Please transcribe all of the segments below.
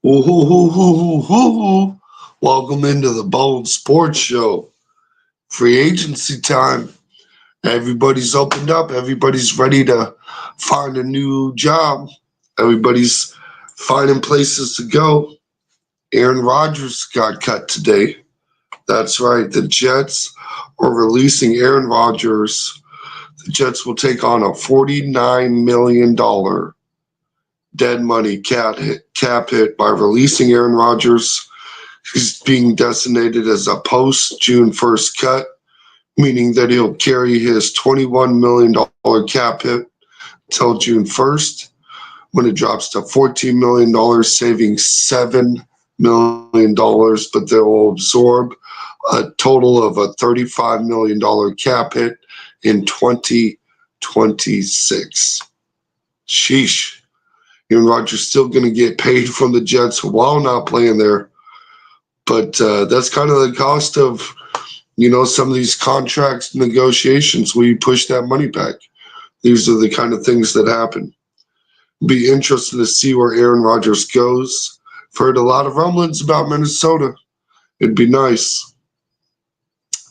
Woo-hoo-hoo-hoo-hoo-hoo. Welcome into the Bold Sports Show. Free agency time. Everybody's opened up. Everybody's ready to find a new job. Everybody's finding places to go. Aaron Rodgers got cut today. That's right. The Jets are releasing Aaron Rodgers. The Jets will take on a $49 million dead money cap hit by releasing Aaron Rodgers. He's being designated as a post-June 1st cut, meaning that he'll carry his $21 million cap hit till June 1st, when it drops to $14 million, saving $7 million, but they'll absorb a total of a $35 million cap hit in 2026. Sheesh. Aaron Rodgers still going to get paid from the Jets while not playing there. But that's kind of the cost of, some of these contracts negotiations where you push that money back. These are the kind of things that happen. Be interested to see where Aaron Rodgers goes. I've heard a lot of rumblings about Minnesota. It'd be nice.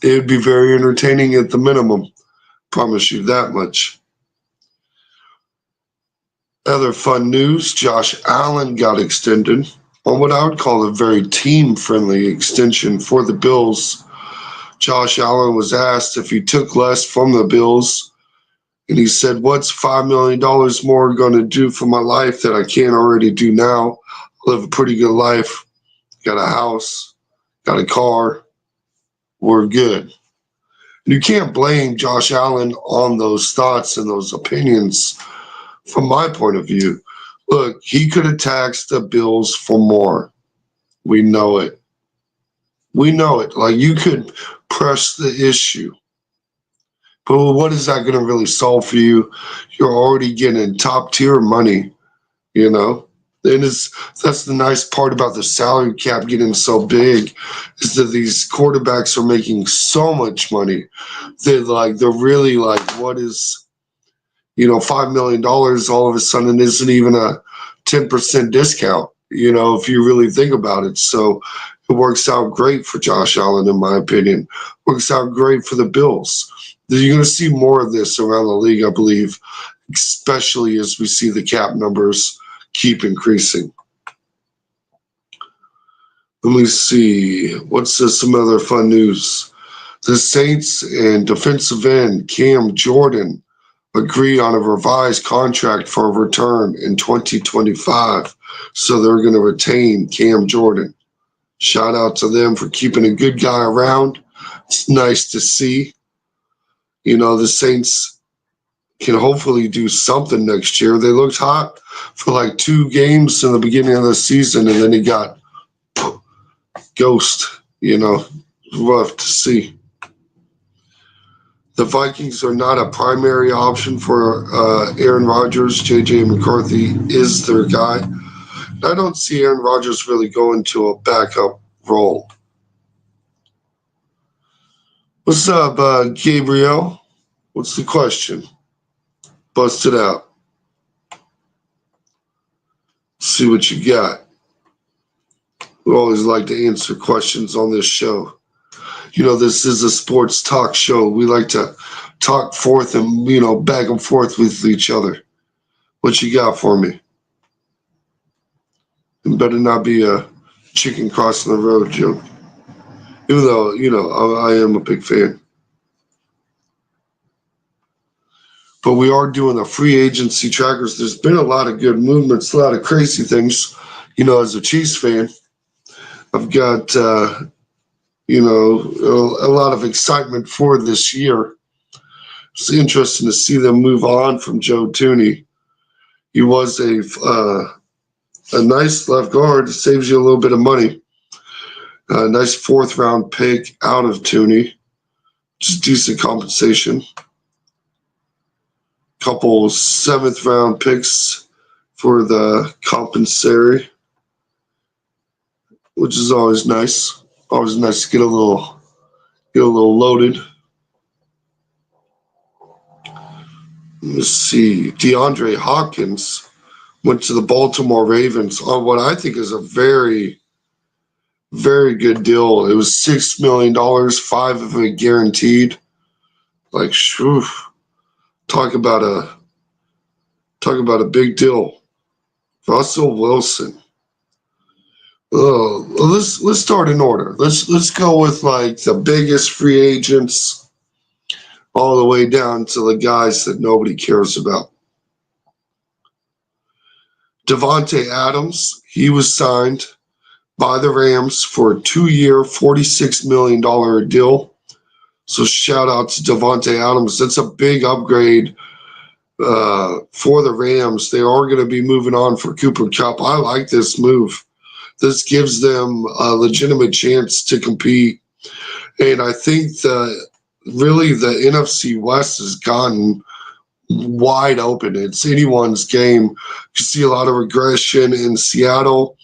It'd be very entertaining at the minimum. Promise you that much. Other fun news, Josh Allen got extended on what I would call a very team-friendly extension for the Bills. Josh Allen was asked if he took less from the Bills, and he said, "What's $5 million more going to do for my life that I can't already do now? I live a pretty good life, got a house, got a car, we're good." And you can't blame Josh Allen on those thoughts and those opinions. From my point of view, look, he could have taxed the Bills for more. We know it. We know it. Like, you could press the issue. But what is that going to really solve for you? You're already getting top tier money, And that's the nice part about the salary cap getting so big, is that these quarterbacks are making so much money. They're really like, what is, $5 million all of a sudden isn't even a 10% discount, if you really think about it. So it works out great for Josh Allen, in my opinion. Works out great for the Bills. You're going to see more of this around the league, I believe, especially as we see the cap numbers keep increasing. Let me see. What's some other fun news? The Saints and defensive end Cam Jordan agree on a revised contract for a return in 2025. So they're going to retain Cam Jordan. Shout out to them for keeping a good guy around. It's nice to see. The Saints can hopefully do something next year. They looked hot for like 2 games in the beginning of the season, and then he got ghost. Rough to see. The Vikings are not a primary option for Aaron Rodgers. J.J. McCarthy is their guy. I don't see Aaron Rodgers really going to a backup role. What's up, Gabriel? What's the question? Bust it out. See what you got. We always like to answer questions on this show. This is a sports talk show. We like to talk forth and, back and forth with each other. What you got for me? It better not be a chicken crossing the road joke. Even though, I am a big fan. But we are doing the free agency trackers. There's been a lot of good movements, a lot of crazy things. As a Chiefs fan, I've got... a lot of excitement for this year. It's interesting to see them move on from Joe Thuney. He was a nice left guard. It saves you a little bit of money. A nice 4th-round pick out of Thuney. Just decent compensation. Couple 7th-round picks for the compensatory, which is always nice. Always nice to get a little loaded. Let's see. DeAndre Hopkins went to the Baltimore Ravens on what I think is a very, very good deal. It was $6 million, 5 of it guaranteed. Like, shoo, talk about a big deal. Russell Wilson. Let's start in order. Let's go with like the biggest free agents all the way down to the guys that nobody cares about. Davante Adams, he was signed by the Rams for a 2-year, $46 million deal. So shout out to Davante Adams. That's a big upgrade for the Rams. They are going to be moving on for Cooper Kupp. I like this move. This gives them a legitimate chance to compete. And I think really the NFC West has gotten wide open. It's anyone's game. You see a lot of regression in Seattle.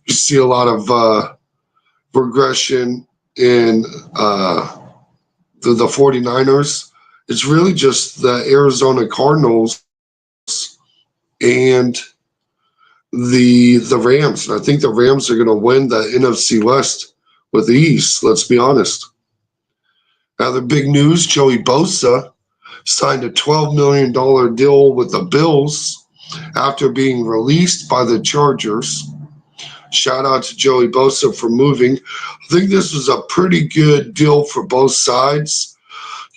You see a lot of regression in the 49ers. It's really just the Arizona Cardinals and the Rams. And I think the Rams are going to win the NFC West with ease, let's be honest. Now, the big news, Joey Bosa signed a $12 million deal with the Bills after being released by the Chargers. Shout out to Joey Bosa for moving. I think this was a pretty good deal for both sides.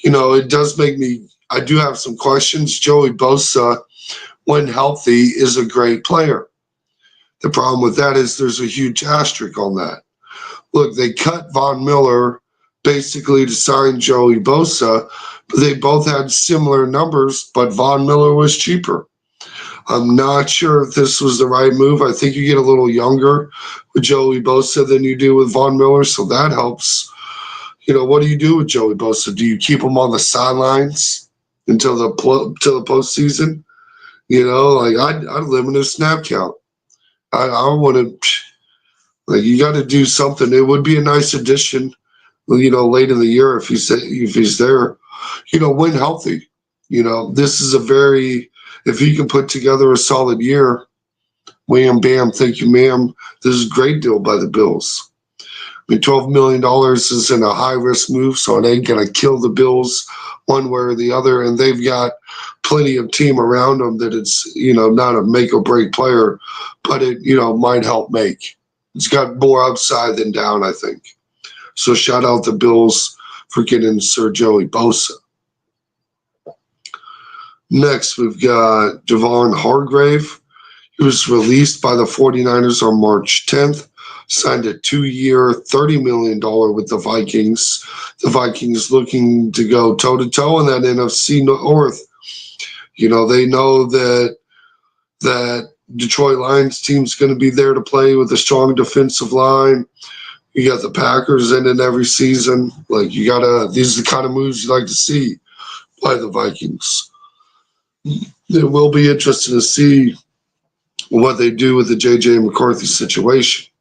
You know, it does make me, I do have some questions. Joey Bosa, when healthy, is a great player. The problem with that is there's a huge asterisk on that. Look, they cut Von Miller basically to sign Joey Bosa, but they both had similar numbers, but Von Miller was cheaper. I'm not sure if this was the right move. I think you get a little younger with Joey Bosa than you do with Von Miller, so that helps. You know, what do you do with Joey Bosa? Do you keep him on the sidelines until the postseason? You know, like I'd limit his snap count. I want to, like, you got to do something. It would be a nice addition, you know, late in the year if he's there. You know, when healthy. You know, this is if he can put together a solid year, wham, bam, thank you, ma'am. This is a great deal by the Bills. I mean, $12 million isn't a high-risk move, so it ain't going to kill the Bills one way or the other, and they've got plenty of team around them that it's, you know, not a make-or-break player, but it, you know, might help make. It's got more upside than down, I think. So shout out the Bills for getting Sir Joey Bosa. Next, we've got Javon Hargrave. He was released by the 49ers on March 10th, signed a 2-year, $30 million with the Vikings. The Vikings looking to go toe-to-toe in that NFC North. You know, they know that Detroit Lions team's going to be there to play with a strong defensive line. You got the Packers in it every season. Like, these are the kind of moves you like to see by the Vikings. It will be interesting to see what they do with the J.J. McCarthy situation.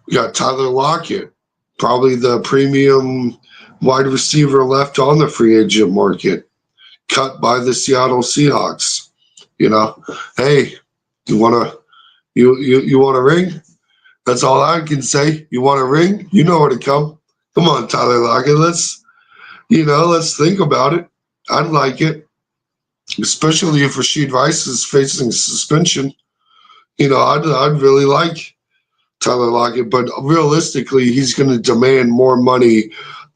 We got Tyler Lockett, probably the premium wide receiver left on the free agent market, cut by the Seattle Seahawks. You know, hey, you want a ring? That's all I can say. You want a ring? You know where to come. Come on, Tyler Lockett. Let's think about it. I'd like it, especially if Rashid Rice is facing suspension. You know, I'd really like Tyler Lockett, but realistically, he's going to demand more money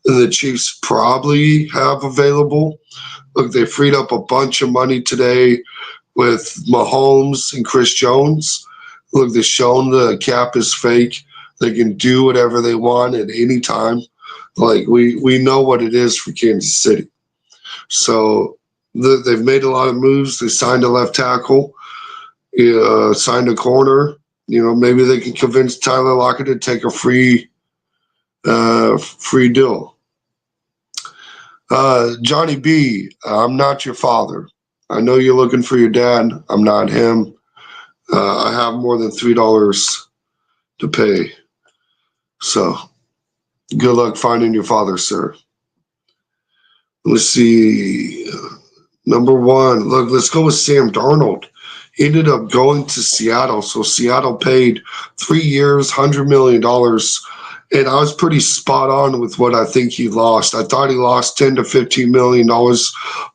than the Chiefs probably have available. Look, they freed up a bunch of money today with Mahomes and Chris Jones. Look, they've shown the cap is fake. They can do whatever they want at any time. Like, we know what it is for Kansas City. So they've made a lot of moves. They signed a left tackle, signed a corner. You know, maybe they can convince Tyler Lockett to take a free deal. Johnny B, I'm not your father. I know you're looking for your dad. I'm not him. I have more than $3 to pay. So good luck finding your father, sir. Let's see. Number one, look, let's go with Sam Darnold. He ended up going to Seattle. So Seattle paid 3 years, $100 million. And I was pretty spot on with what I think he lost. I thought he lost $10 to $15 million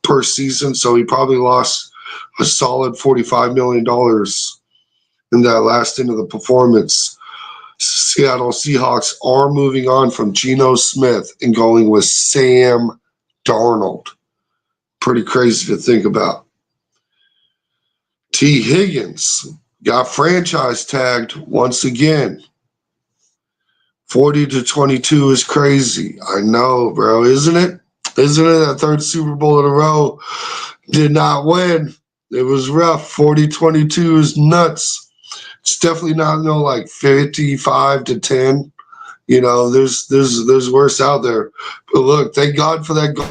per season. So he probably lost a solid $45 million in that last end of the performance. Seattle Seahawks are moving on from Geno Smith and going with Sam Darnold. Pretty crazy to think about. T. Higgins got franchise tagged once again. 40 to 22 is crazy. I know, bro. Isn't it? Isn't it? That third Super Bowl in a row did not win. It was rough. 40-22 is nuts. It's definitely not like 55 to 10. There's worse out there. But look, thank God for that goal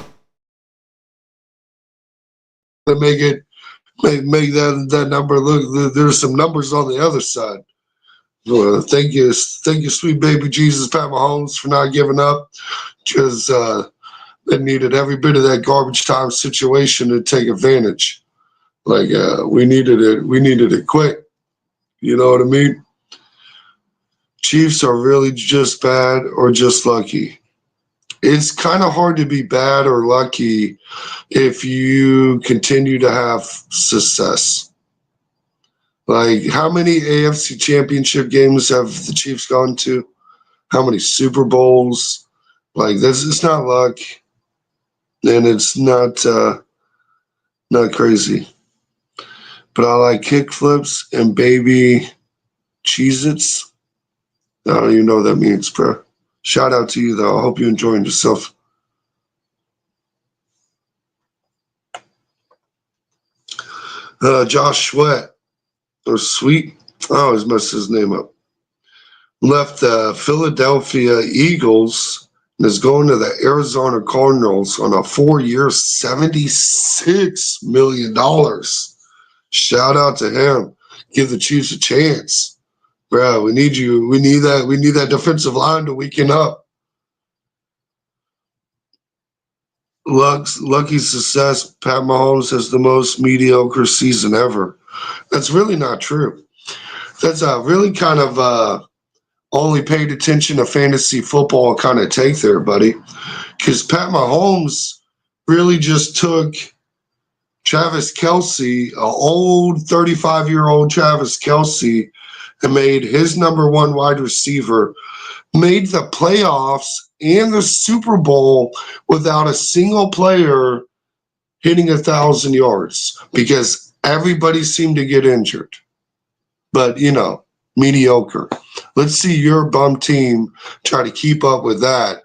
to make that number look. There's some numbers on the other side. Well, thank you, sweet baby Jesus, Pat Mahomes, for not giving up, because they needed every bit of that garbage time situation to take advantage. We needed it. We needed it quick. You know what I mean? Chiefs are really just bad or just lucky. It's kind of hard to be bad or lucky if you continue to have success. How many AFC championship games have the Chiefs gone to? How many Super Bowls? It's not luck, and it's not crazy. But I like kick flips and baby Cheez-Its. I don't even know what that means, bro. Shout out to you, though. I hope you're enjoying yourself. Josh Sweat, or Sweet, I always mess his name up, left the Philadelphia Eagles and is going to the Arizona Cardinals on a 4-year, $76 million. Shout out to him. Give the Chiefs a chance. Bro, we need you. We need that. We need that defensive line to weaken up. Lucky success. Pat Mahomes has the most mediocre season ever. That's really not true. That's really kind of only paid attention to fantasy football kind of take there, buddy. Because Pat Mahomes really just took Travis Kelce, an old 35-year-old Travis Kelce, and made his number one wide receiver, made the playoffs and the Super Bowl without a single player hitting 1,000 yards because everybody seemed to get injured. But, mediocre. Let's see your bum team try to keep up with that.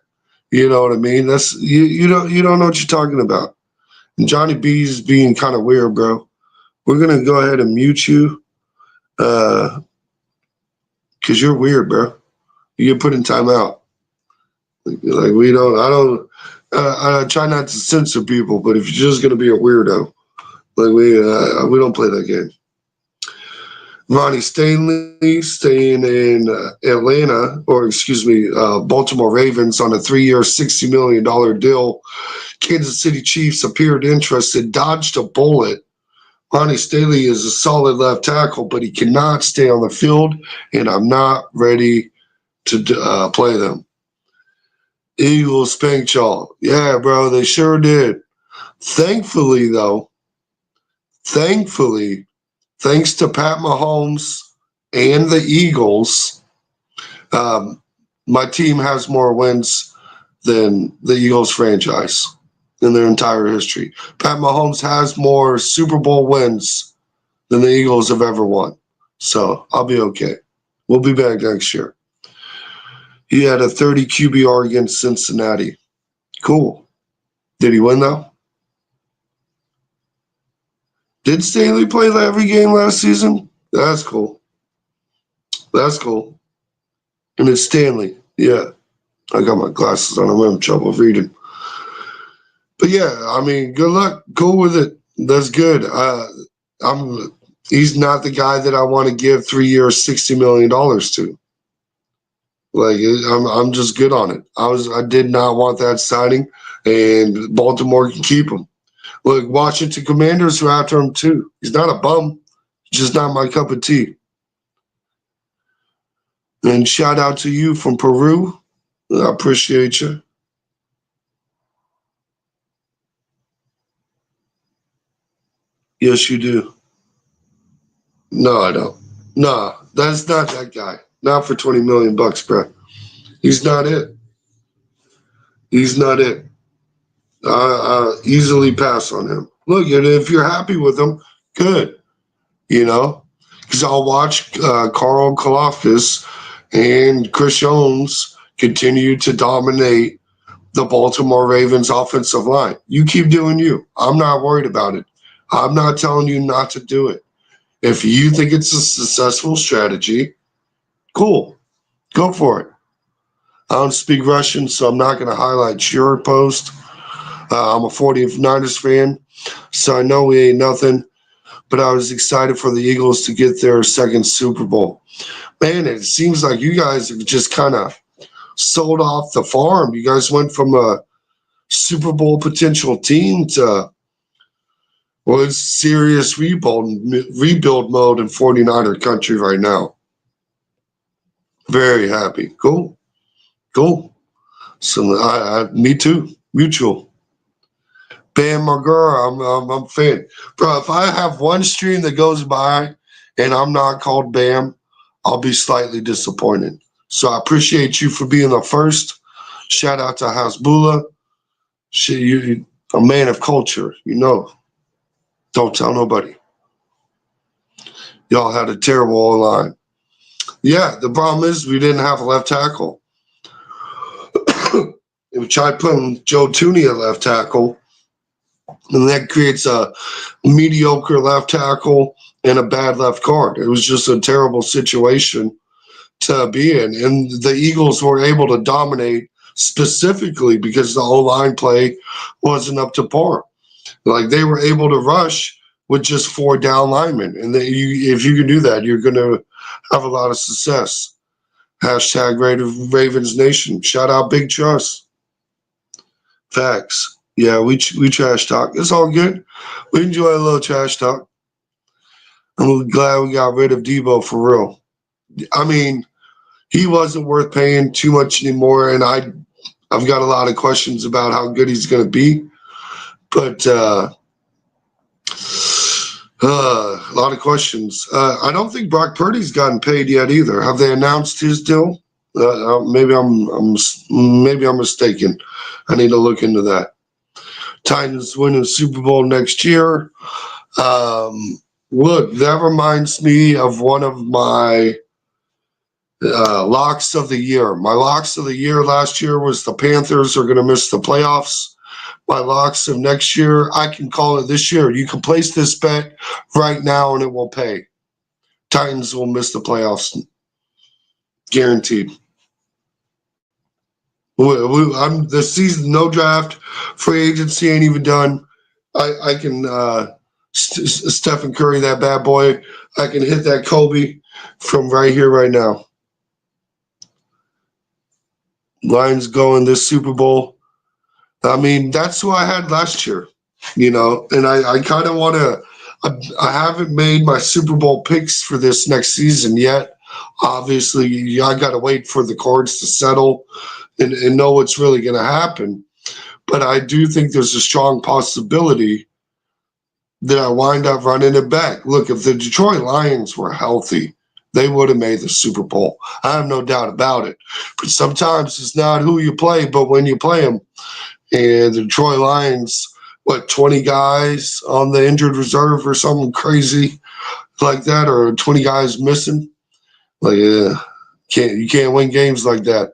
You know what I mean? That's you don't know what you're talking about. And Johnny B's being kind of weird, bro. We're gonna go ahead and mute you. Because you're weird, bro. You get put in timeout. I try not to censor people, but if you're just going to be a weirdo, we don't play that game. Ronnie Stanley staying in Baltimore Ravens on a 3-year, $60 million deal. Kansas City Chiefs appeared interested, dodged a bullet. Ronnie Stanley is a solid left tackle, but he cannot stay on the field, and I'm not ready to play them. Eagles spanked y'all. Yeah, bro, they sure did. Thankfully, thanks to Pat Mahomes and the Eagles, my team has more wins than the Eagles franchise in their entire history. Pat Mahomes has more Super Bowl wins than the Eagles have ever won. So I'll be okay. We'll be back next year. He had a 30 QBR against Cincinnati. Cool. Did he win, though? Did Stanley play every game last season? That's cool. That's cool. And it's Stanley. Yeah. I got my glasses on. I'm having trouble reading. But yeah, I mean, good luck. Cool with it. That's good. He's not the guy that I want to give 3 years, $60 million to. I'm just good on it. I did not want that signing, and Baltimore can keep him. Look, Washington Commanders are after him too. He's not a bum. He's Just not my cup of tea. And shout out to you from Peru. I appreciate you. Yes, you do. No, I don't. Nah, that's not that guy. Not for 20 million bucks, bro. He's not it. He's not it. Easily pass on him. Look, and if you're happy with him, good. You know, because I'll watch Carl Kalafdis and Chris Jones continue to dominate the Baltimore Ravens offensive line. You keep doing you. I'm not worried about it. I'm not telling you not to do it. If you think it's a successful strategy, cool. Go for it. I don't speak Russian, so I'm not going to highlight your post. I'm a 49ers fan, so I know we ain't nothing, but I was excited for the Eagles to get their second Super Bowl. Man, it seems like you guys have just kind of sold off the farm. You guys went from a Super Bowl potential team to, well, it's serious rebuild mode in 49er country right now. Very happy. Cool. So me too. Mutual. Bam Margera, I'm a fan. Bro, if I have one stream that goes by and I'm not called Bam, I'll be slightly disappointed. So I appreciate you for being the first. Shout out to Hasbullah. You a man of culture, you know. Don't tell nobody. Y'all had a terrible line. Yeah, the problem is we didn't have a left tackle. We tried putting Joe Tooney at left tackle, and that creates a mediocre left tackle and a bad left guard. It was just a terrible situation to be in. And the Eagles were able to dominate specifically because the O-line play wasn't up to par. Like, they were able to rush with just 4 down linemen. And if you can do that, you're going to have a lot of success. Hashtag Ravens Nation. Shout out Big Trust. Facts. Yeah, we trash talk. It's all good. We enjoy a little trash talk. I'm glad we got rid of Debo for real. I mean, he wasn't worth paying too much anymore, and I've got a lot of questions about how good he's going to be. But a lot of questions. I don't think Brock Purdy's gotten paid yet either. Have they announced his deal? Maybe I'm mistaken. I need to look into that. Titans winning the Super Bowl next year. Look, that reminds me of one of my locks of the year. My locks of the year last year was the Panthers are going to miss the playoffs. My locks of next year, I can call it this year. You can place this bet right now and it will pay. Titans will miss the playoffs. Guaranteed. I'm the season, no draft, free agency ain't even done. I can Stephen Curry, that bad boy. I can hit that Kobe from right here, right now. Lions going this Super Bowl. I mean, that's who I had last year, you know, and I kind of want to. I haven't made my Super Bowl picks for this next season yet. Obviously, I got to wait for the cards to settle and know what's really going to happen. But I do think there's a strong possibility that I wind up running it back. Look, if the Detroit Lions were healthy, they would have made the Super Bowl. I have no doubt about it. But sometimes it's not who you play, but when you play them. And the Detroit Lions, 20 guys on the injured reserve or something crazy like that, or 20 guys missing? Like, you can't win games like that.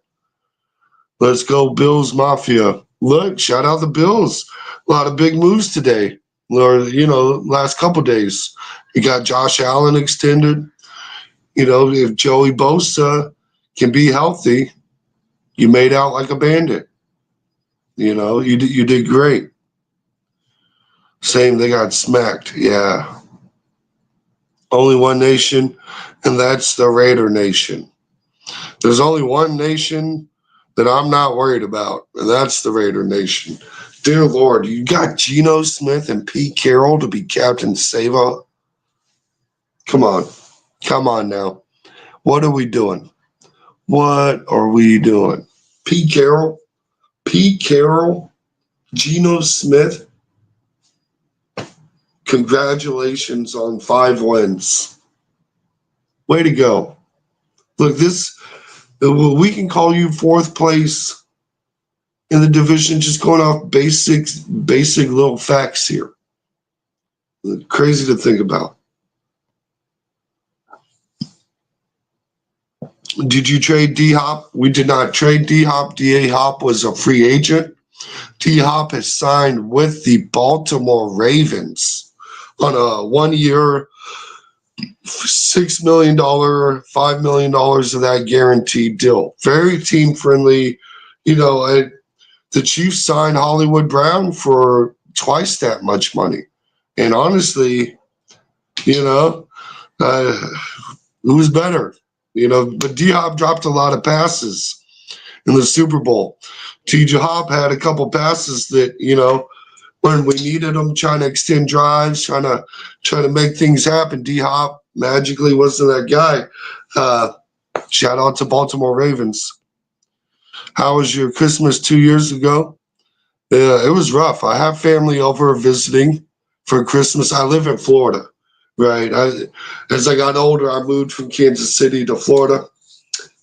Let's go Bills Mafia. Look, shout out the Bills. A lot of big moves today. Or, last couple days. You got Josh Allen extended. If Joey Bosa can be healthy, you made out like a bandit. You did great. Same, they got smacked. Yeah. Only one nation, and that's the Raider Nation. There's only one nation that I'm not worried about, and that's the Raider Nation. Dear Lord, you got Geno Smith and Pete Carroll to be Captain Savo? Come on. Come on now. What are we doing? What are we doing? Pete Carroll? Pete Carroll? Geno Smith? Congratulations on 5 wins. Way to go. Look, we can call you 4th place in the division just going off basic little facts here. Crazy to think about. Did you trade D-Hop? We did not trade D-Hop. D-Hop was a free agent. D-Hop has signed with the Baltimore Ravens on a 1-year, $6 million, $5 million of that guaranteed deal. Very team friendly. The Chiefs signed Hollywood Brown for twice that much money. And honestly, who's better? But D-Hop dropped a lot of passes in the Super Bowl. T.J. Hop had a couple passes that, when we needed them, trying to extend drives, trying to make things happen. D-Hop magically wasn't that guy. Shout out to Baltimore Ravens. How was your Christmas 2 years ago? It was rough. I have family over visiting for Christmas. I live in Florida, right? As I got older, I moved from Kansas City to Florida,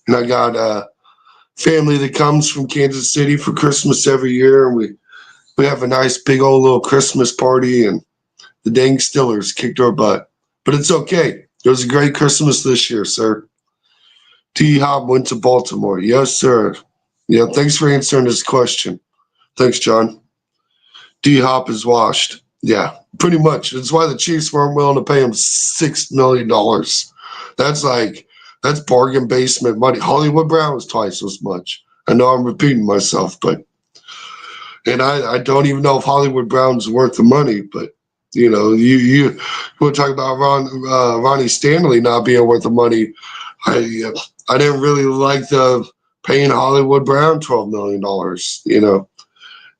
and I got family that comes from Kansas City for Christmas every year, and we have a nice big old little Christmas party, and the dang Steelers kicked our butt. But it's okay. It was a great Christmas this year, sir. T-Hop went to Baltimore. Yes, sir. Yeah, thanks for answering this question. Thanks, John. D-Hop is washed. Yeah, pretty much. That's why the Chiefs weren't willing to pay him $6 million. That's bargain basement money. Hollywood Brown was twice as much. I know I'm repeating myself, and I don't even know if Hollywood Brown's worth the money, but you want to talk about Ronnie Stanley not being worth the money. I didn't really like the paying Hollywood Brown $12 million.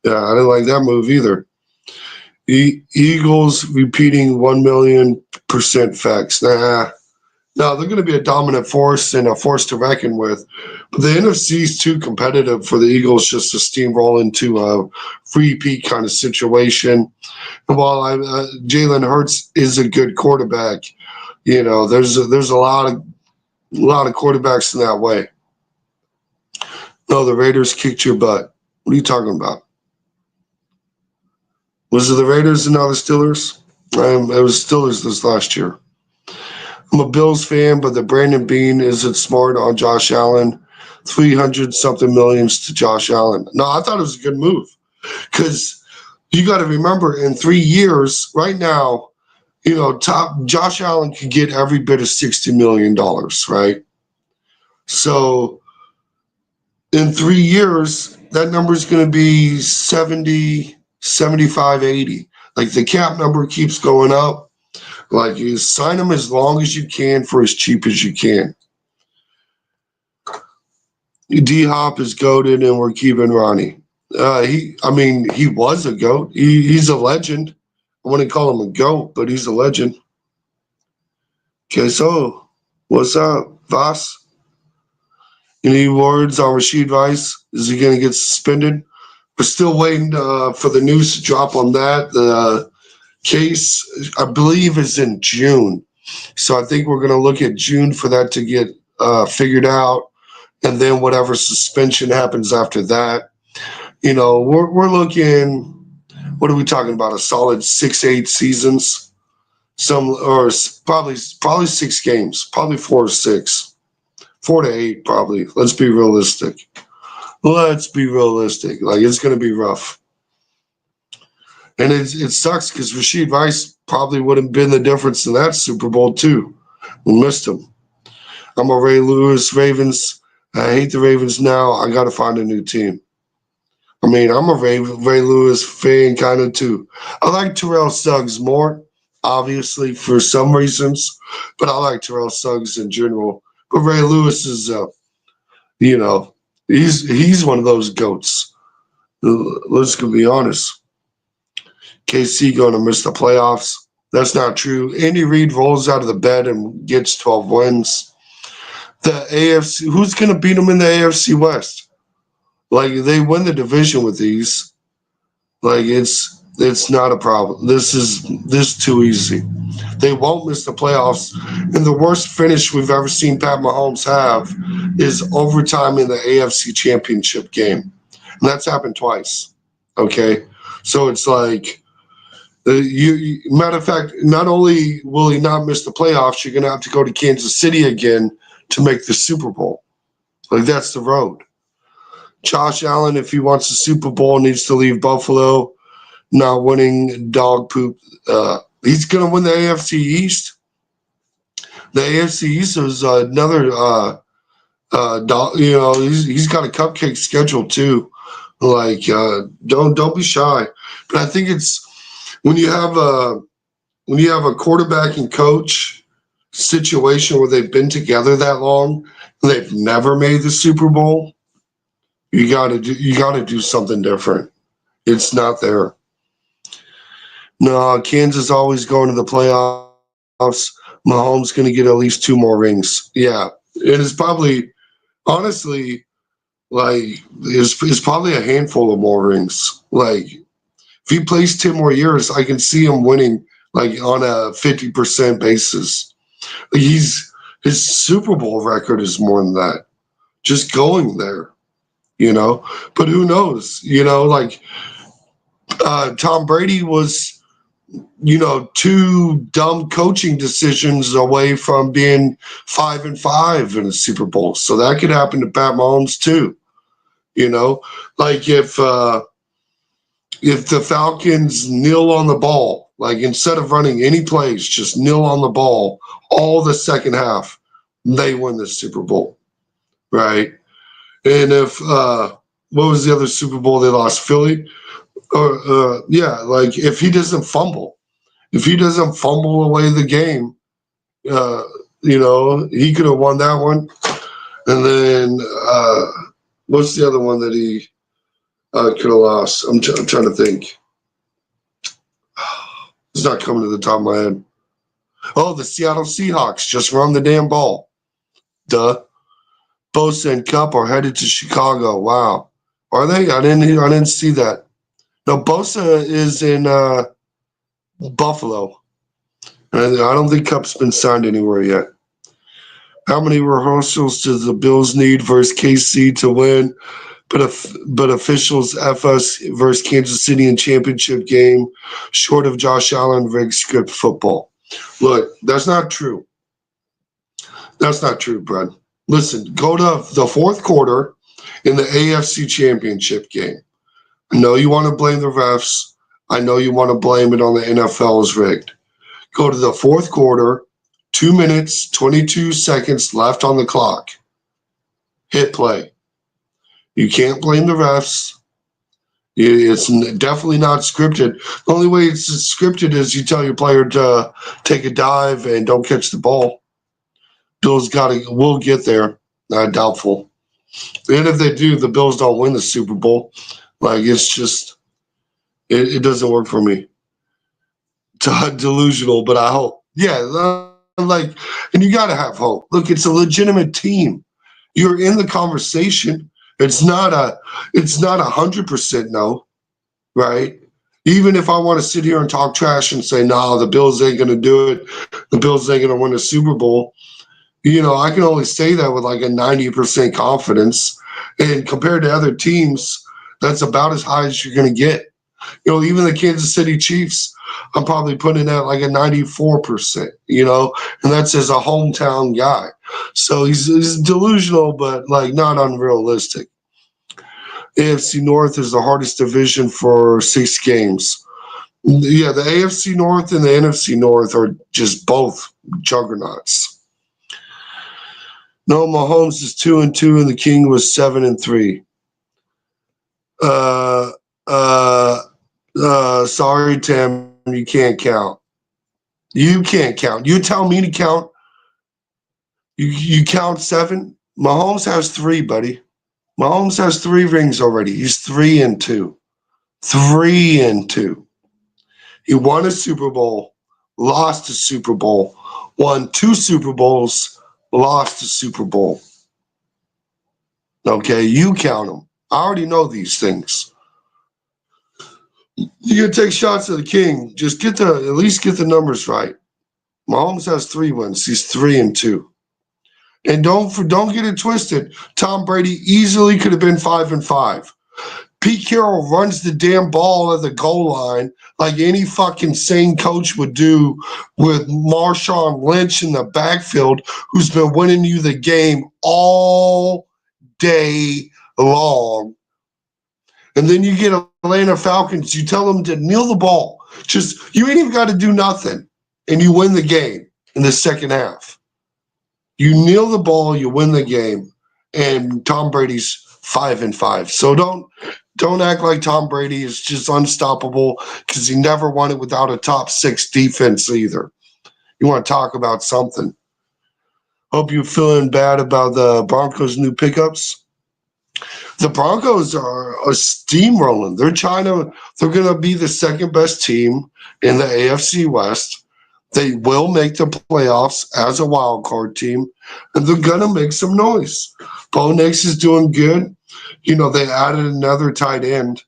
Yeah, I didn't like that move either. Eagles repeating 1,000,000% facts. No, they're going to be a dominant force and a force to reckon with. But the NFC is too competitive for the Eagles just to steamroll into a repeat kind of situation. And while Jalen Hurts is a good quarterback, there's a lot of quarterbacks in that way. No, the Raiders kicked your butt. What are you talking about? Was it the Raiders and now the Steelers? It was Steelers this last year. I'm a Bills fan, but the Brandon Bean isn't smart on Josh Allen. 300-something millions to Josh Allen. No, I thought it was a good move because you got to remember in 3 years, right now, Josh Allen could get every bit of $60 million, right? So in 3 years, that number is going to be 70, 75, 80. Like the cap number keeps going up. Like you sign him as long as you can for as cheap as you can. D-Hop is goated and we're keeping Ronnie. He was a goat. He's a legend. I wouldn't call him a goat, but he's a legend. Okay, so what's up, Voss? Any words on Rashid Rice? Is he going to get suspended? We're still waiting for the news to drop on that. The case, I believe, is in June. So I think we're going to look at June for that to get figured out. And then whatever suspension happens after that. We're looking, what are we talking about? A solid 6-8 seasons. Probably 6 games. Probably 4 to 6. 4 to 8, probably. Let's be realistic. Like, it's going to be rough. And it sucks because Rashid Rice probably would have been the difference in that Super Bowl, too. We missed him. I'm a Ray Lewis Ravens. I hate the Ravens now. I got to find a new team. I'm a Ray Lewis fan kind of, too. I like Terrell Suggs more, obviously, for some reasons. But I like Terrell Suggs in general. But Ray Lewis is, he's one of those goats. Let's be honest. KC going to miss the playoffs. That's not true. Andy Reid rolls out of the bed and gets 12 wins. The AFC, who's going to beat them in the AFC West? Like, they win the division with these. Like, it's not a problem. This too easy. They won't miss the playoffs. And the worst finish we've ever seen Pat Mahomes have is overtime in the AFC Championship game. And that's happened twice. Okay? So it's like, matter of fact, not only will he not miss the playoffs, you're going to have to go to Kansas City again to make the Super Bowl. Like, that's the road. Josh Allen, if he wants the Super Bowl, needs to leave Buffalo. Not winning dog poop. He's going to win the AFC East. The AFC East is another, he's got a cupcake schedule too. Like, don't be shy. But I think it's when you have a quarterback and coach situation where they've been together that long, they've never made the Super Bowl. You got to do something different. It's not there. No, Kansas always going to the playoffs. Mahomes going to get at least 2 more rings. Yeah, it is probably, honestly, like it's probably a handful of more rings. Like if he plays 10 more years, I can see him winning like on a 50% basis. Like his Super Bowl record is more than that. Just going there, But who knows? Like Tom Brady was 2 dumb coaching decisions away from being 5-5 in a Super Bowl. So that could happen to Pat Mahomes too. Like if the Falcons kneel on the ball, like instead of running any plays, just kneel on the ball all the second half, they win the Super Bowl, right? And if what was the other Super Bowl they lost? Philly, like if he doesn't fumble away the game, he could have won that one. And then what's the other one that he could have lost? I'm trying to think. It's not coming to the top of my head. Oh, the Seattle Seahawks just run the damn ball. Duh. Bosa and Cup are headed to Chicago. Wow. Are they? I didn't see that. No, Bosa is in Buffalo. And I don't think Cup's been signed anywhere yet. How many rehearsals does the Bills need versus KC to win? But officials FS versus Kansas City in championship game, short of Josh Allen rigged script football. Look, that's not true. That's not true, Brad. Listen, go to the fourth quarter in the AFC championship game. I know you want to blame the refs. I know you want to blame it on the NFL as rigged. Go to the fourth quarter, 2 minutes, 22 seconds left on the clock. Hit play. You can't blame the refs. It's definitely not scripted. The only way it's scripted is you tell your player to take a dive and don't catch the ball. Bills will get there. Doubtful. And if they do, the Bills don't win the Super Bowl. Like, it's just, it doesn't work for me. Delusional, but I hope. Yeah, and you got to have hope. Look, it's a legitimate team. You're in the conversation. It's not 100% no, right? Even if I want to sit here and talk trash and say, no, the Bills ain't going to do it. The Bills ain't going to win the Super Bowl. I can only say that with like a 90% confidence. And compared to other teams, that's about as high as you're going to get. Even the Kansas City Chiefs, I'm probably putting at like a 94%, and that's as a hometown guy. So he's delusional, but like not unrealistic. AFC North is the hardest division for 6 games. Yeah, the AFC North and the NFC North are just both juggernauts. No, Mahomes is 2-2, and the King was 7-3. Sorry, Tim, you can't count. You can't count. You tell me to count. You count 7. Mahomes has 3, buddy. Mahomes has 3 rings already. He's 3-2. 3-2. He won a Super Bowl lost a Super Bowl, won 2 Super Bowls, lost a Super Bowl. Okay, you count them. I already know these things. You can take shots at the king. Just at least get the numbers right. Mahomes has 3 wins. He's 3-2. And don't get it twisted. Tom Brady easily could have been 5-5. Pete Carroll runs the damn ball at the goal line like any fucking sane coach would do with Marshawn Lynch in the backfield, who's been winning you the game all day long. And then you get Atlanta Falcons, you tell them to kneel the ball. Just, you ain't even got to do nothing. And you win the game in the second half. You kneel the ball, you win the game. And Tom Brady's 5-5. So don't act like Tom Brady is just unstoppable, because he never won it without a top 6 defense either. You want to talk about something. Hope you're feeling bad about the Broncos' new pickups. The Broncos are steamrolling. They're going to be the second best team in the AFC West. They will make the playoffs as a wild card team, and they're going to make some noise. Bo Nix is doing good. They added another tight end.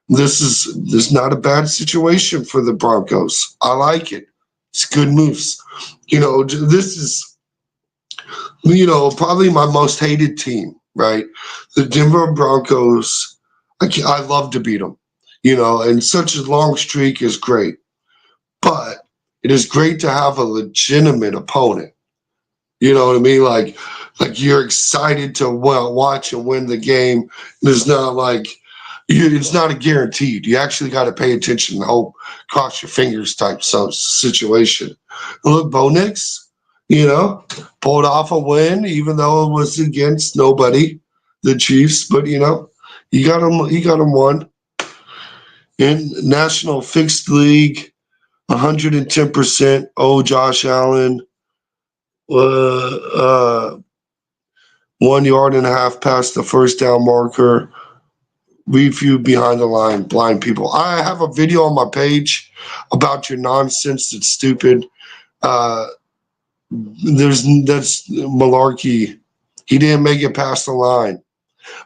This is not a bad situation for the Broncos. I like it. It's good moves. This is, probably my most hated team, right? The Denver Broncos. I love to beat them, and such a long streak is great. But it is great to have a legitimate opponent. You know what I mean? Like you're excited to watch and win the game. It's not like it's not a guaranteed. You actually got to pay attention and hope, cross your fingers type situation. Look, Bo Nix, pulled off a win, even though it was against nobody, the Chiefs. But he got him one. In National Fixed League, 110%. Oh, Josh Allen. 1 yard and a half past the first down marker. Review behind the line, blind people. I have a video on my page about your nonsense that's stupid. That's malarkey. He didn't make it past the line.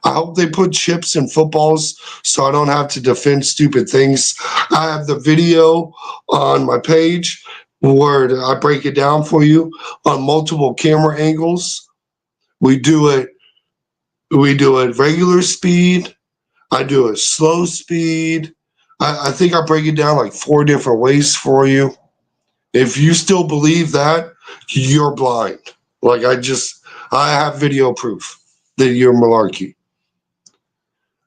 I hope they put chips in footballs so I don't have to defend stupid things. I have the video on my page where I break it down for you on multiple camera angles. We do it regular speed. I do it slow speed. I think I break it down like 4 different ways for you. If you still believe that, you're blind. I have video proof that you're malarkey.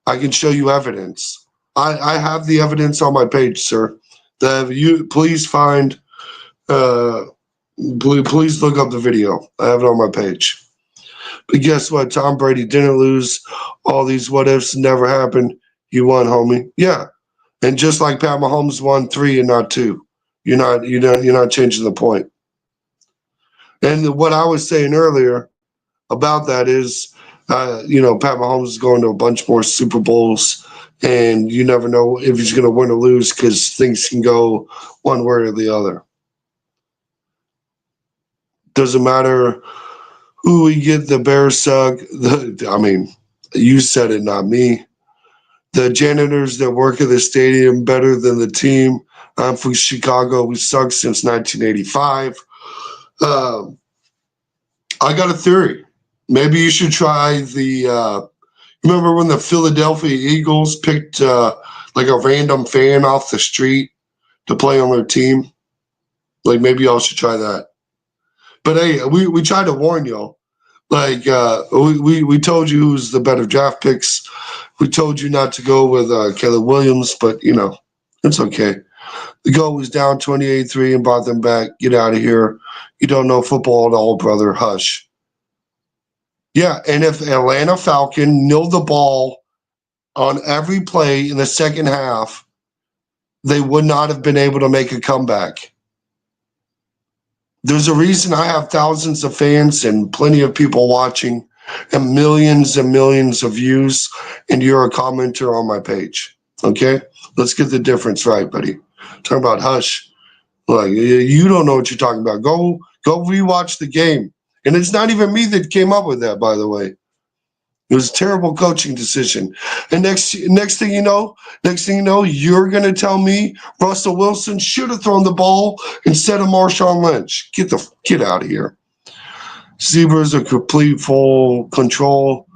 I can show you evidence. I have the evidence on my page, sir. Please find. Please look up the video. I have it on my page. But guess what? Tom Brady didn't lose. All these what ifs never happened. You won, homie. Yeah. And just like Pat Mahomes won 3 and not 2. You're not changing the point. And what I was saying earlier about that is, Pat Mahomes is going to a bunch more Super Bowls, and you never know if he's going to win or lose because things can go one way or the other. Doesn't matter who we get. The Bears suck. You said it, not me. The janitors that work at the stadium better than the team. I'm from Chicago. We suck since 1985. I got a theory. Maybe you should try remember when the Philadelphia Eagles picked like a random fan off the street to play on their team? Like, maybe y'all should try that. But hey, we tried to warn y'all. Like, we told you who's the better draft picks. We told you not to go with Kelly Williams, but, it's okay. The goal was down 28-3 and brought them back. Get out of here. You don't know football at all, brother. Hush. Yeah, and if Atlanta Falcon kneeled the ball on every play in the second half, they would not have been able to make a comeback. There's a reason I have thousands of fans and plenty of people watching and millions of views, and you're a commenter on my page. Okay? Let's get the difference right, buddy. Talk about hush. Like, you don't know what you're talking about. Go rewatch the game. And it's not even me that came up with that, by the way. It was a terrible coaching decision. And next thing you know, you're gonna tell me Russell Wilson should have thrown the ball instead of Marshawn Lynch. Get out of here. Zebras are complete full control.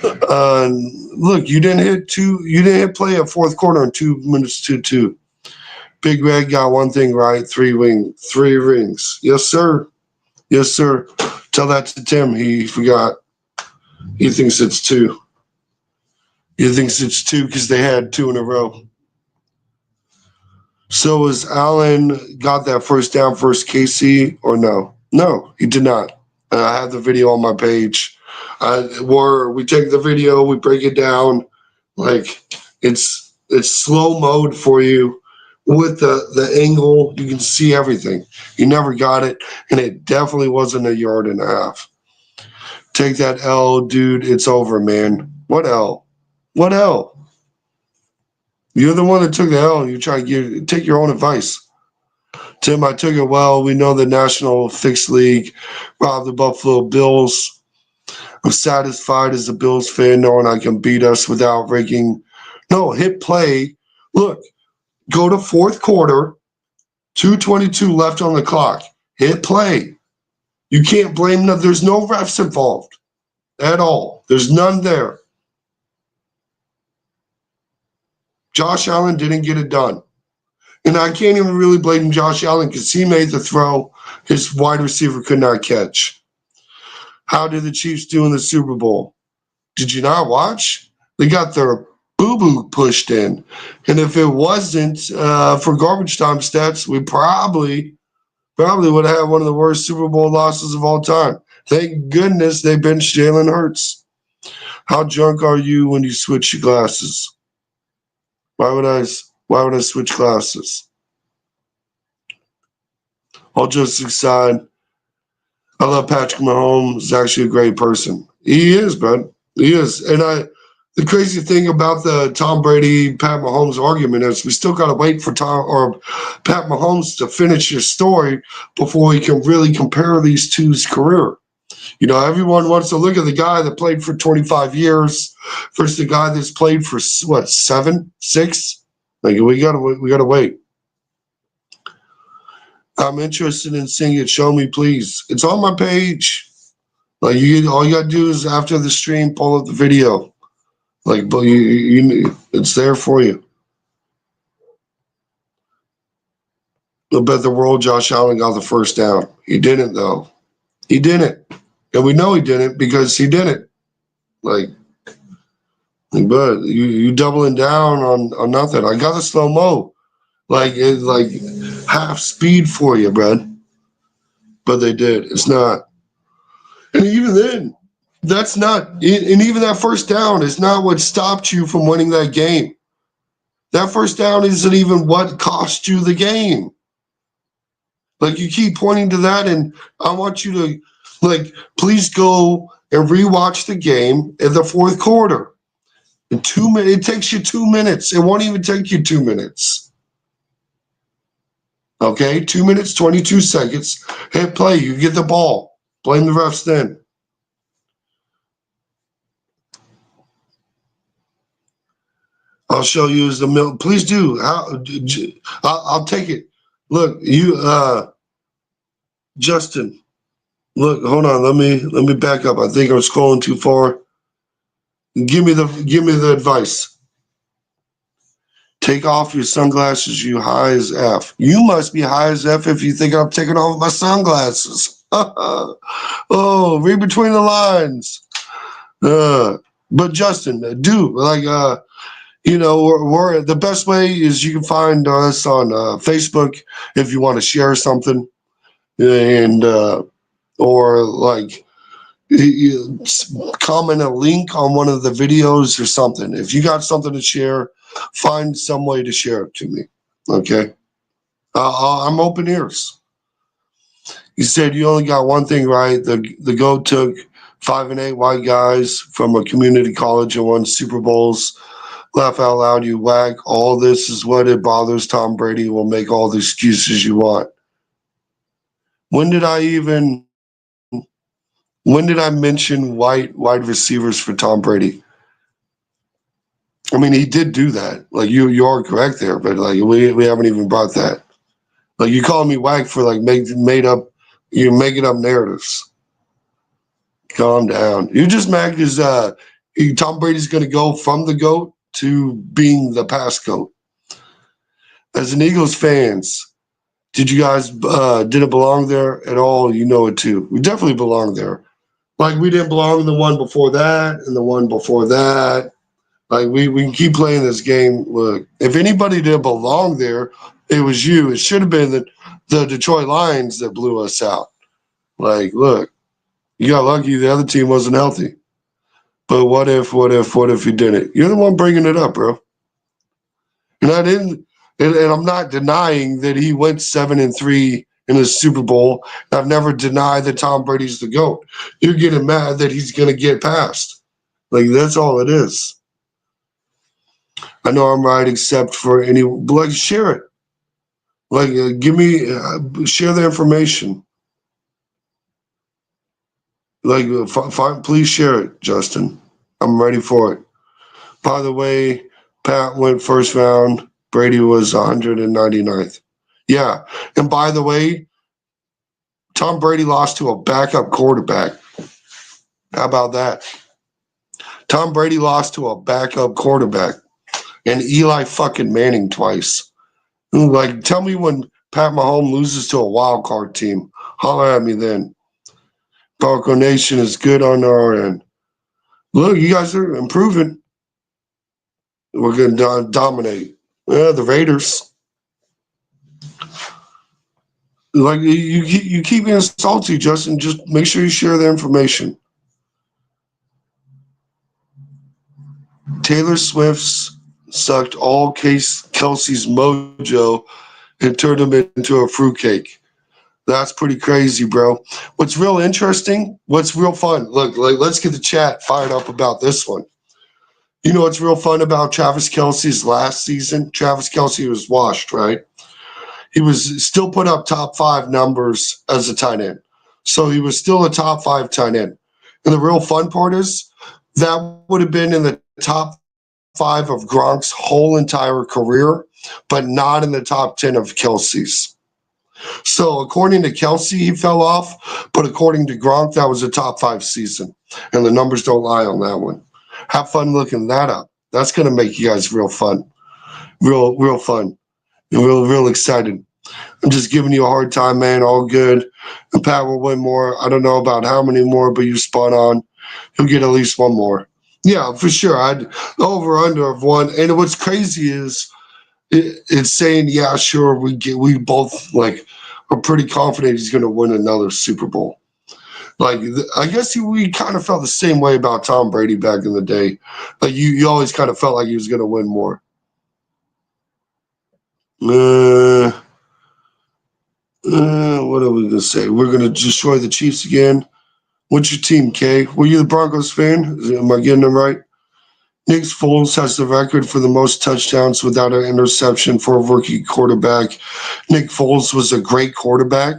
Look, you didn't hit play a fourth quarter in 2 minutes 2-2. Big Red got one thing right, 3 rings. Yes, sir. Yes, sir. Tell that to Tim. He forgot. He thinks it's 2. He thinks it's 2 because they had 2 in a row. So was Allen got that first down first KC or no? No, he did not. I have the video on my page. Where we take the video, we break it down. Like it's slow mode for you. With the angle, you can see everything. He never got it, and it definitely wasn't a yard and a half. Take that L, dude. It's over, man. What L? What L? You're the one that took the L, and you try to take your own advice. Tim, I took it well. We know the National Fixed League robbed the Buffalo Bills. I'm satisfied as a Bills fan knowing I can beat us without breaking. No, hit play. Look. Go to fourth quarter, 2:22 left on the clock. Hit play. You can't blame them. There's no refs involved at all. There's none there. Josh Allen didn't get it done. And I can't even really blame Josh Allen because he made the throw his wide receiver could not catch. How did the Chiefs do in the Super Bowl? Did you not watch? They got their boo-boo pushed in. And if it wasn't for garbage time stats, we probably would have had one of the worst Super Bowl losses of all time. Thank goodness they benched Jalen Hurts. How drunk are you when you switch your glasses? Why would I switch glasses? All jokes aside, I love Patrick Mahomes. He's actually a great person. He is, bud. He is. And the crazy thing about the Tom Brady, Pat Mahomes argument is we still got to wait for Pat Mahomes to finish his story before we can really compare these two's career. You know, everyone wants to look at the guy that played for 25 years versus the guy that's played for 7, 6. Like we gotta wait. I'm interested in seeing it. Show me, please. It's on my page. Like all you gotta do is after the stream, pull up the video. Like, but it's there for you. I bet the world Josh Allen got the first down. He didn't, though. He didn't. And we know he didn't because he didn't. But you doubling down on nothing. I got the slow-mo. It's like half speed for you, bud. But they did. It's not. And even then, that's not, and even that first down is not what stopped you from winning that game. That first down isn't even what cost you the game. Like, you keep pointing to that, and I want you to, please go and rewatch the game in the fourth quarter. In 2 minutes, it takes you 2 minutes. It won't even take you 2 minutes. Okay, 2 minutes, 22 seconds. Hit play, you get the ball. Blame the refs then. I'll show you as the middle. Please do. I'll take it. Look, Justin. Look, hold on. Let me back up. I think I'm scrolling too far. Give me the advice. Take off your sunglasses, you high as F. You must be high as F if you think I'm taking off my sunglasses. Oh, read between the lines. But Justin, we're the best way is you can find us on Facebook if you want to share something, and or you comment a link on one of the videos or something. If you got something to share, find some way to share it to me. Okay, I'm open ears. You said you only got one thing right. The GOAT took 5 and 8 white guys from a community college and won Super Bowls. Laugh out loud, you wag. All this is what it bothers Tom Brady. Will make all the excuses you want. When did I even? When did I mention wide receivers for Tom Brady? I mean, he did do that. Like you are correct there, but like we haven't even brought that. Like you call me whack for like made up, you're making up narratives. Calm down. You're just mad because Tom Brady's going to go from the GOAT to being the past GOAT. As an Eagles fans, did you guys did it belong there at all? You know it too. We definitely belong there. Like we didn't belong in the one before that and the one before that. Like we can keep playing this game. Look, if anybody didn't belong there, it was you. It should have been the Detroit Lions that blew us out. Like, look, you got lucky the other team wasn't healthy. But what if you didn't? You're the one bringing it up, bro. And I didn't, and I'm not denying that he went 7-3 in the Super Bowl. I've never denied that Tom Brady's the GOAT. You're getting mad that he's going to get past. Like, that's all it is. I know I'm right, except for any, like, share it. Like, give me, share the information. Like, please share it, Justin. I'm ready for it. By the way, Pat went first round. Brady was 199th. Yeah. And by the way, Tom Brady lost to a backup quarterback. How about that? Tom Brady lost to a backup quarterback and Eli fucking Manning twice. Like, tell me when Pat Mahomes loses to a wild card team. Holler at me then. Bronco Nation is good on our end. Look, you guys are improving. We're going to dominate. The Raiders. Like you keep being salty, Justin. Just make sure you share the information. Taylor Swift's sucked all Kelce's mojo and turned him into a fruitcake. That's pretty crazy, bro. What's real interesting? What's real fun? Look, let's get the chat fired up about this one. You know what's real fun about Travis Kelce's last season? Travis Kelce was washed, right? He was still put up top 5 numbers as a tight end. So he was still a top 5 tight end. And the real fun part is that would have been in the top 5 of Gronk's whole entire career, but not in the top 10 of Kelce's. So according to Kelce, he fell off, but according to Gronk, that was a top 5 season. And the numbers don't lie on that one. Have fun looking that up. That's going to make you guys real fun. Real fun. Real excited. I'm just giving you a hard time, man. All good. And Pat will win more. I don't know about how many more, but you spot on. He'll get at least one more. Yeah, for sure. I'd over under of one. And what's crazy is it's saying, yeah, sure, we both like are pretty confident he's going to win another Super Bowl. Like, I guess we kind of felt the same way about Tom Brady back in the day. Like you always kind of felt like he was going to win more. What are we going to say? We're going to destroy the Chiefs again. What's your team, Kay? Were you the Broncos fan? Am I getting it right? Nick Foles has the record for the most touchdowns without an interception for a rookie quarterback. Nick Foles was a great quarterback.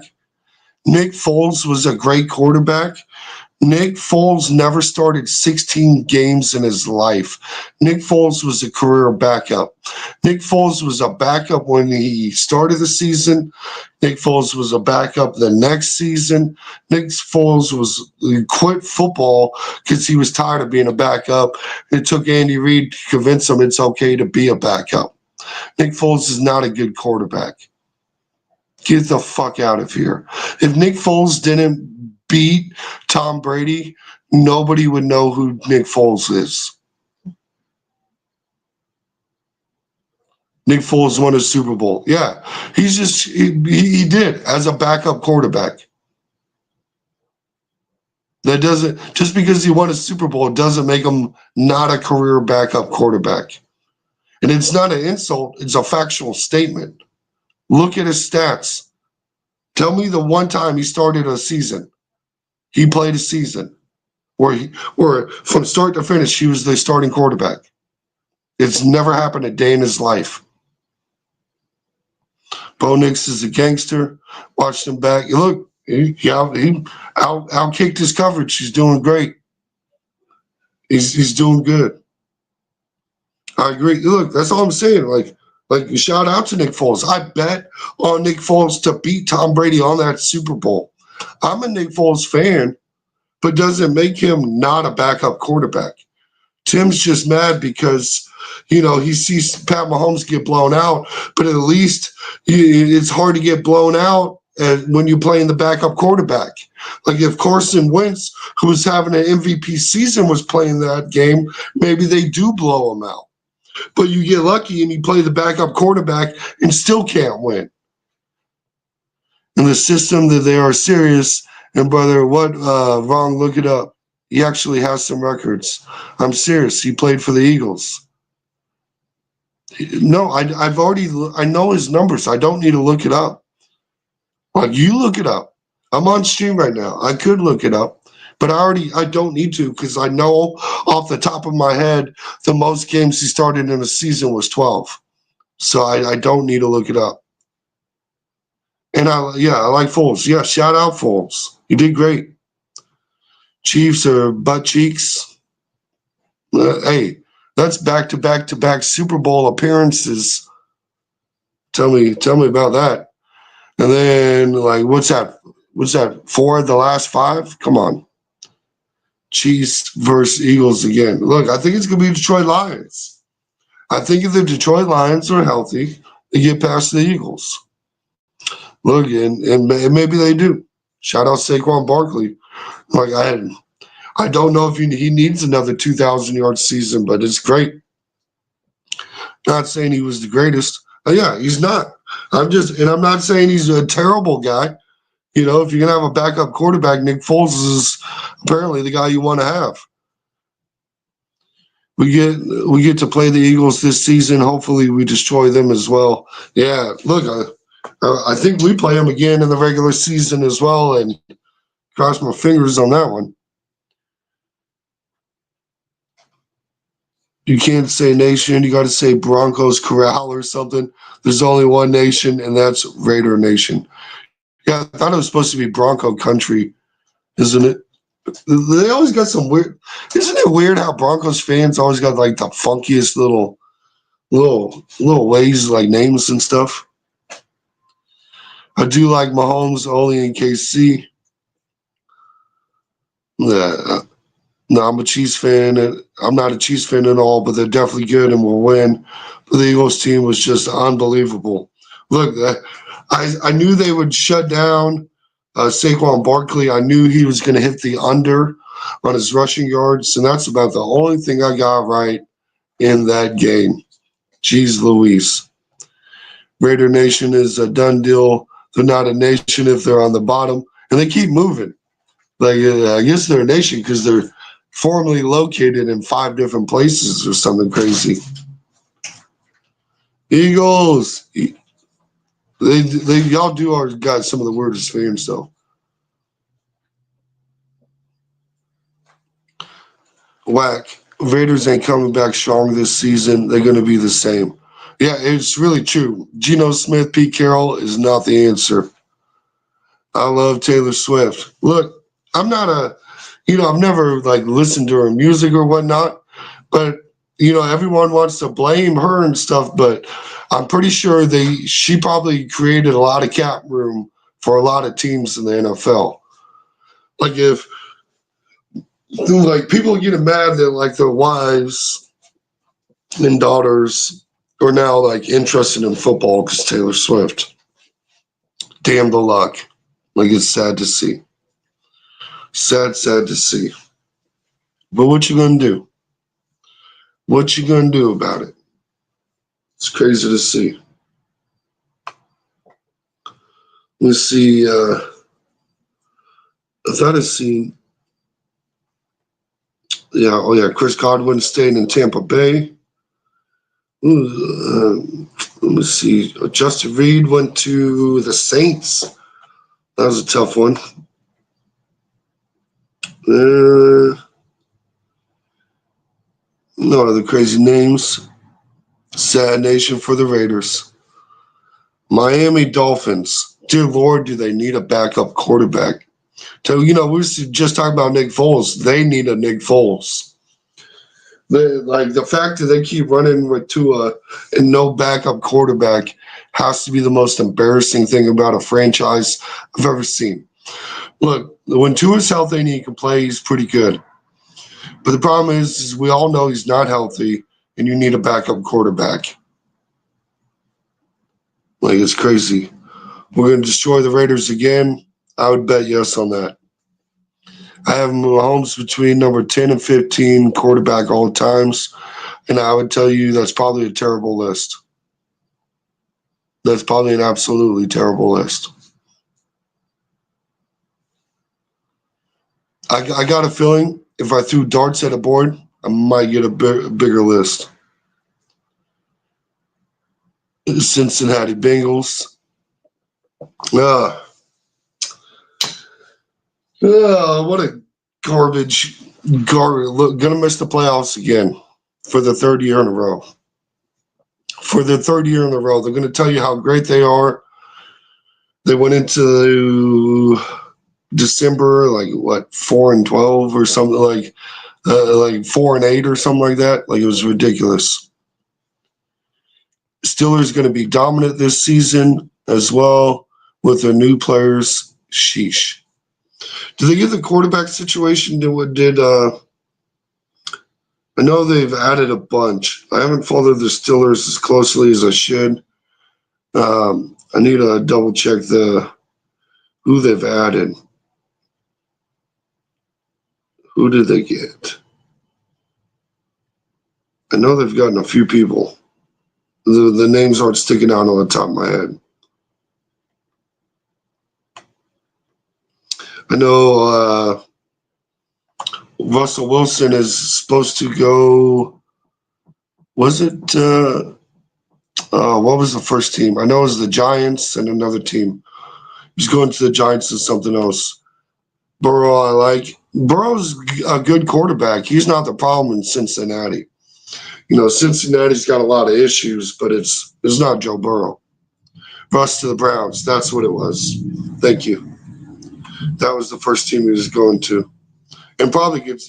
Nick Foles was a great quarterback. Nick Foles never started 16 games in his life. Nick Foles was a career backup. Nick Foles was a backup when he started the season. Nick Foles was a backup the next season. Nick Foles he quit football because he was tired of being a backup. It took Andy Reid to convince him it's okay to be a backup. Nick Foles is not a good quarterback. Get the fuck out of here. If Nick Foles didn't beat Tom Brady, nobody would know who Nick Foles is. Nick Foles won a Super Bowl. Yeah, he did as a backup quarterback. That doesn't, just because he won a Super Bowl doesn't make him not a career backup quarterback. And it's not an insult, it's a factual statement. Look at his stats. Tell me the one time he started a season. He played a season where from start to finish, he was the starting quarterback. It's never happened a day in his life. Bo Nix is a gangster. Watched him back. Look, he out kicked his coverage. He's doing great. He's doing good. I agree. Look, that's all I'm saying. Like shout out to Nick Foles. I bet on Nick Foles to beat Tom Brady on that Super Bowl. I'm a Nick Foles fan, but doesn't make him not a backup quarterback. Tim's just mad because, he sees Pat Mahomes get blown out, but at least it's hard to get blown out when you're playing the backup quarterback. Like if Carson Wentz, who was having an MVP season, was playing that game, maybe they do blow him out. But you get lucky and you play the backup quarterback and still can't win. In the system that they are serious, and brother, what wrong? Look it up. He actually has some records. I'm serious. He played for the Eagles. No, I know his numbers. I don't need to look it up. Like you look it up. I'm on stream right now. I could look it up, but I don't need to because I know off the top of my head the most games he started in a season was 12. So I don't need to look it up. And I like Foles. Yeah, shout out Foles. You did great. Chiefs are butt cheeks. Hey, that's back-to-back Super Bowl appearances. Tell me about that. And then, like, what's that? 4 of the last 5? Come on. Chiefs versus Eagles again. Look, I think it's going to be Detroit Lions. I think if the Detroit Lions are healthy, they get past the Eagles. Look, and maybe they do. Shout out Saquon Barkley. Like, I don't know if he needs another 2,000-yard season, but it's great. Not saying he was the greatest. Yeah, he's not. I'm not saying he's a terrible guy. If you're going to have a backup quarterback, Nick Foles is apparently the guy you want to have. We get to play the Eagles this season. Hopefully we destroy them as well. Yeah, look, I think we play them again in the regular season as well, and cross my fingers on that one. You can't say nation. You got to say Broncos Corral or something. There's only one nation, and that's Raider Nation. Yeah, I thought it was supposed to be Bronco Country, isn't it? They always got some weird. Isn't it weird how Broncos fans always got like the funkiest little ways, like names and stuff? I do like Mahomes only in KC. Yeah. No, I'm a Chiefs fan. I'm not a Chiefs fan at all, but they're definitely good and will win. But the Eagles team was just unbelievable. Look, I knew they would shut down Saquon Barkley. I knew he was going to hit the under on his rushing yards, and that's about the only thing I got right in that game. Jeez Louise. Raider Nation is a done deal. They're not a nation if they're on the bottom, and they keep moving. Like I guess they're a nation because they're formerly located in 5 different places or something crazy. Eagles. Y'all got some of the weirdest fans though. Whack. Raiders ain't coming back strong this season. They're going to be the same. Yeah, it's really true. Geno Smith, Pete Carroll is not the answer. I love Taylor Swift. Look, I'm not I've never like listened to her music or whatnot, but everyone wants to blame her and stuff, but I'm pretty sure she probably created a lot of cap room for a lot of teams in the NFL. Like if people getting mad that like their wives and daughters are now like interested in football because Taylor Swift. Damn the luck. Like it's sad to see. Sad to see. But what you gonna do? What you gonna do about it? It's crazy to see. Let's see. I thought I seen. Yeah. Oh yeah. Chris Godwin staying in Tampa Bay. Let me see. Justin Reed went to the Saints. That was a tough one. No other crazy names. Sad nation for the Raiders. Miami Dolphins. Dear Lord, do they need a backup quarterback? So, we were just talking about Nick Foles. They need a Nick Foles. The fact that they keep running with Tua and no backup quarterback has to be the most embarrassing thing about a franchise I've ever seen. Look, when Tua's healthy and he can play, he's pretty good. But the problem is we all know he's not healthy, and you need a backup quarterback. It's crazy. We're going to destroy the Raiders again. I would bet yes on that. I have Mahomes between number 10 and 15 quarterback all times, and I would tell you that's probably a terrible list. That's probably an absolutely terrible list. I got a feeling if I threw darts at a board, I might get a bigger list. Cincinnati Bengals. What a garbage. Look, gonna miss the playoffs again for the third year in a row. For the third year in a row, they're gonna tell you how great they are. They went into December 4-12 or something, like 4-8 or something like that. It was ridiculous. Steelers going to be dominant this season as well with their new players. Sheesh. Do they get the quarterback situation to what did? I know they've added a bunch. I haven't followed the Steelers as closely as I should. I need to double check who they've added. Who did they get? I know they've gotten a few people. The names aren't sticking out on the top of my head. I know Russell Wilson is supposed to go. Was it? What was the first team? I know it was the Giants and another team. He's going to the Giants and something else. Burrow, I like. Burrow's a good quarterback. He's not the problem in Cincinnati. Cincinnati's got a lot of issues, but it's not Joe Burrow. Russ to the Browns. That's what it was. Thank you. That was the first team he was going to. And probably gets,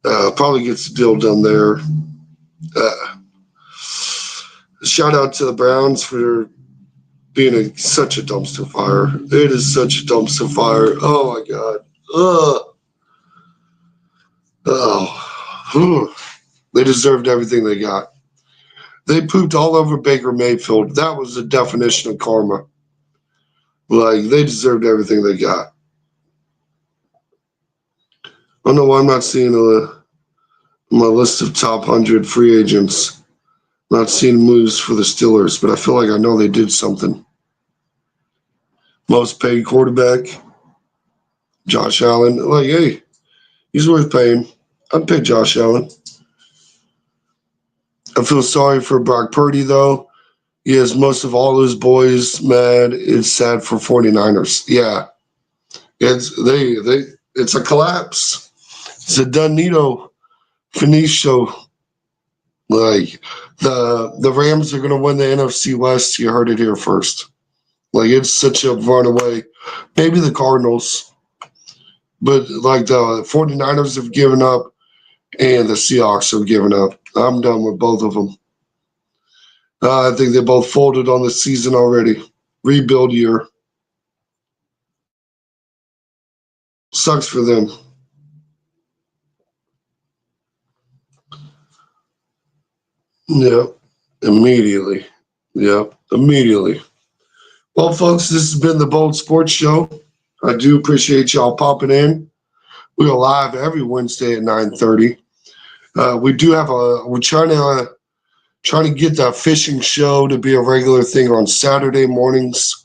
probably gets the deal done there. Shout out to the Browns for being such a dumpster fire. It is such a dumpster fire. Oh, my God. They deserved everything they got. They pooped all over Baker Mayfield. That was the definition of karma. They deserved everything they got. I don't know why I'm not seeing my list of top 100 free agents. Not seeing moves for the Steelers, but I feel like I know they did something. Most paid quarterback, Josh Allen. Hey, he's worth paying. I'd pay Josh Allen. I feel sorry for Brock Purdy, though. He has most of all his boys mad. It's sad for 49ers. Yeah. It's a collapse. It's a Donito Finito. The Rams are gonna win the NFC West. You heard it here first. It's such a runaway. Maybe the Cardinals. But the 49ers have given up and the Seahawks have given up. I'm done with both of them. I think they both folded on the season already. Rebuild year. Sucks for them. Yep. Immediately. Yep. Immediately. Well, folks, this has been the Bold Sports Show. I do appreciate y'all popping in. We are live every Wednesday at 9:30. We do have we're trying to get that fishing show to be a regular thing on Saturday mornings.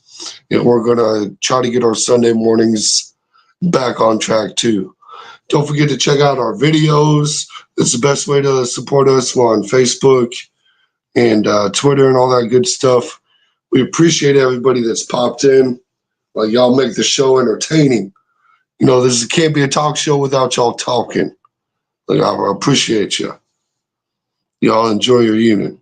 And we're going to try to get our Sunday mornings back on track too. Don't forget to check out our videos. It's the best way to support us. We're on Facebook and Twitter and all that good stuff. We appreciate everybody that's popped in. Y'all make the show entertaining. This can't be a talk show without y'all talking. I appreciate you. Y'all enjoy your unit.